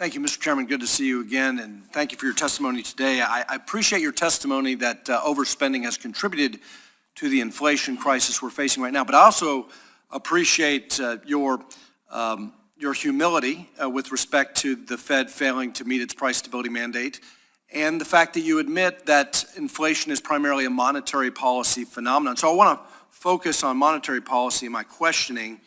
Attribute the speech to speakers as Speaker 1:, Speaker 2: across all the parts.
Speaker 1: Thank you, Mr. Chairman. Good to see you again, and thank you for your testimony today. I appreciate your testimony that overspending has contributed to the inflation crisis we're facing right now, but I also appreciate your humility with respect to the Fed failing to meet its price stability mandate, and the fact that you admit that inflation is primarily a monetary policy phenomenon. So I want to focus on monetary policy in my questioning.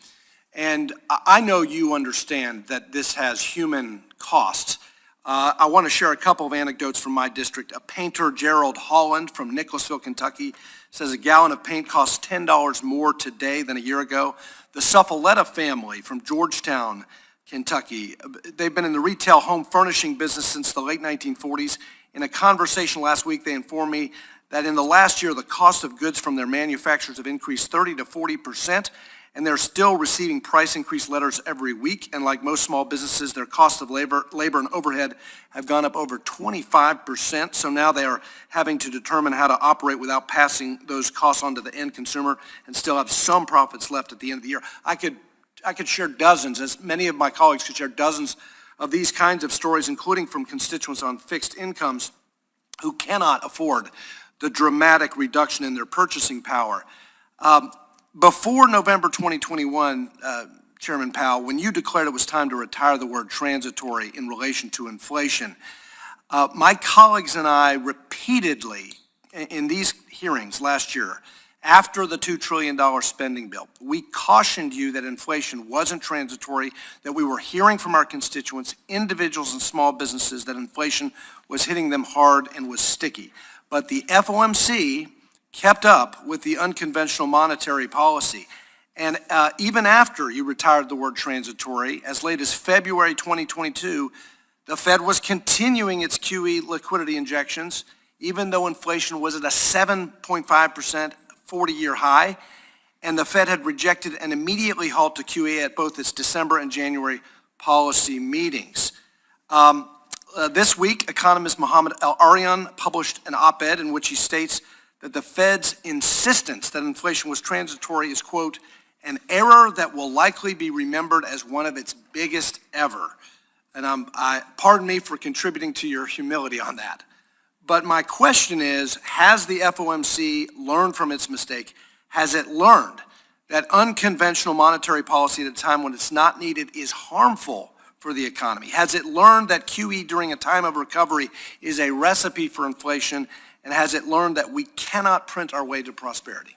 Speaker 1: And I know you understand that this has human costs. I want to share a couple of anecdotes from my district. A painter, Gerald Holland from Nicholasville, Kentucky, says a gallon of paint costs $10 more today than a year ago. The Suffaletta family from Georgetown, Kentucky, they've been in the retail home furnishing business since the late 1940s. In a conversation last week, they informed me that in the last year, the cost of goods from their manufacturers have increased 30 to 40%. And they're still receiving price increase letters every week. And like most small businesses, their cost of labor and overhead have gone up over 25%. So now they are having to determine how to operate without passing those costs on to the end consumer and still have some profits left at the end of the year. I could share dozens, as many of my colleagues could share dozens of these kinds of stories, including from constituents on fixed incomes who cannot afford the dramatic reduction in their purchasing power. Before November 2021, Chairman Powell, when you declared it was time to retire the word transitory in relation to inflation, my colleagues and I repeatedly, in these hearings last year, after the $2 trillion spending bill, we cautioned you that inflation wasn't transitory, that we were hearing from our constituents, individuals and small businesses, that inflation was hitting them hard and was sticky. But the FOMC kept up with the unconventional monetary policy. And even after you retired the word transitory, as late as February 2022, the Fed was continuing its QE liquidity injections, even though inflation was at a 7.5% 40-year high, and the Fed had rejected an immediately halt to QE at both its December and January policy meetings. This week, economist Mohamed El-Arian published an op-ed in which he states that the Fed's insistence that inflation was transitory is, quote, an error that will likely be remembered as one of its biggest ever. And pardon me for contributing to your humility on that. But my question is, has the FOMC learned from its mistake? Has it learned that unconventional monetary policy at a time when it's not needed is harmful for the economy? Has it learned that QE during a time of recovery is a recipe for inflation? And has it learned that we cannot print our way to prosperity?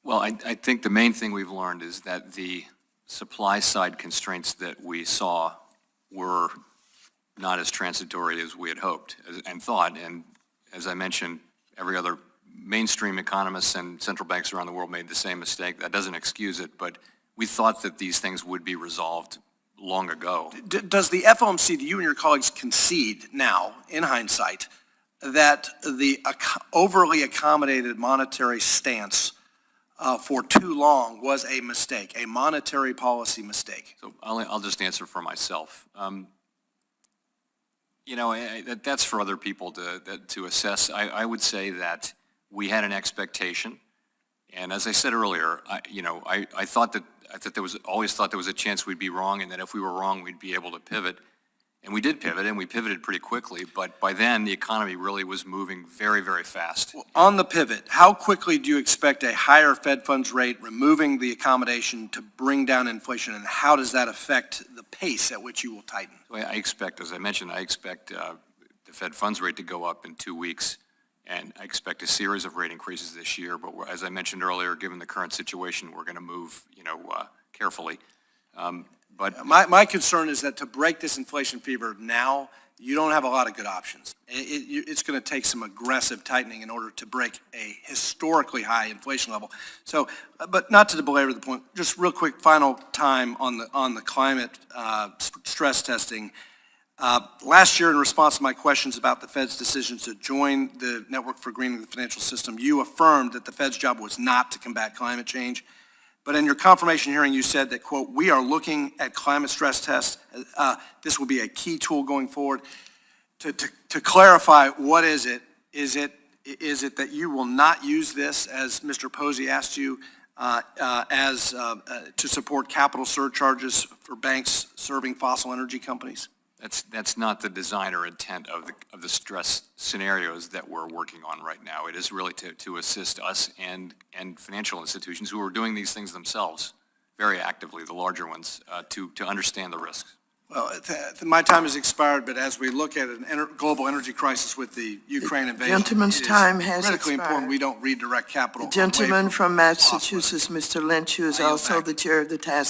Speaker 2: Well, I think the main thing we've learned is that the supply side constraints that we saw were not as transitory as we had hoped and thought. And as I mentioned, every other mainstream economists and central banks around the world made the same mistake. That doesn't excuse it, but we thought that these things would be resolved long ago.
Speaker 1: Does the FOMC, do you and your colleagues concede now, in hindsight, that the overly accommodated monetary stance for too long was a mistake, a monetary policy mistake?
Speaker 2: So I'll just answer for myself. That's for other people to assess. I would say that we had an expectation, and as I said earlier, I thought that always thought there was a chance we'd be wrong, and that if we were wrong, we'd be able to pivot. And we did pivot, and we pivoted pretty quickly, but by then the economy really was moving very, very fast.
Speaker 1: Well, on the pivot, how quickly do you expect a higher Fed funds rate, removing the accommodation, to bring down inflation, and how does that affect the pace at which you will tighten?
Speaker 2: I expect, as I mentioned, the Fed funds rate to go up in 2 weeks, and I expect a series of rate increases this year, but as I mentioned earlier, given the current situation, we're going to move, carefully.
Speaker 1: But my concern is that to break this inflation fever now, you don't have a lot of good options. It's going to take some aggressive tightening in order to break a historically high inflation level. So, but not to belabor the point, just real quick, final time on the climate stress testing. Last year, in response to my questions about the Fed's decision to join the Network for Greening the Financial System, you affirmed that the Fed's job was not to combat climate change. But in your confirmation hearing, you said that, quote, we are looking at climate stress tests. This will be a key tool going forward. To clarify, what is it? Is it that you will not use this, as Mr. Posey asked you, to support capital surcharges for banks serving fossil energy companies?
Speaker 2: That's not the design or intent of the stress scenarios that we're working on right now. It is really to assist us and financial institutions who are doing these things themselves very actively, the larger ones, to understand the risks.
Speaker 1: Well, my time has expired, but as we look at a global energy crisis with the Ukraine invasion,
Speaker 3: Gentleman's
Speaker 1: it is
Speaker 3: time has
Speaker 1: critically important
Speaker 3: expired.
Speaker 1: we don't redirect capital.
Speaker 3: The gentleman
Speaker 1: away
Speaker 3: from
Speaker 1: fossil energy.
Speaker 3: Massachusetts, Mr. Lynch, who is
Speaker 1: I yield
Speaker 3: also
Speaker 1: back.
Speaker 3: the chair of the task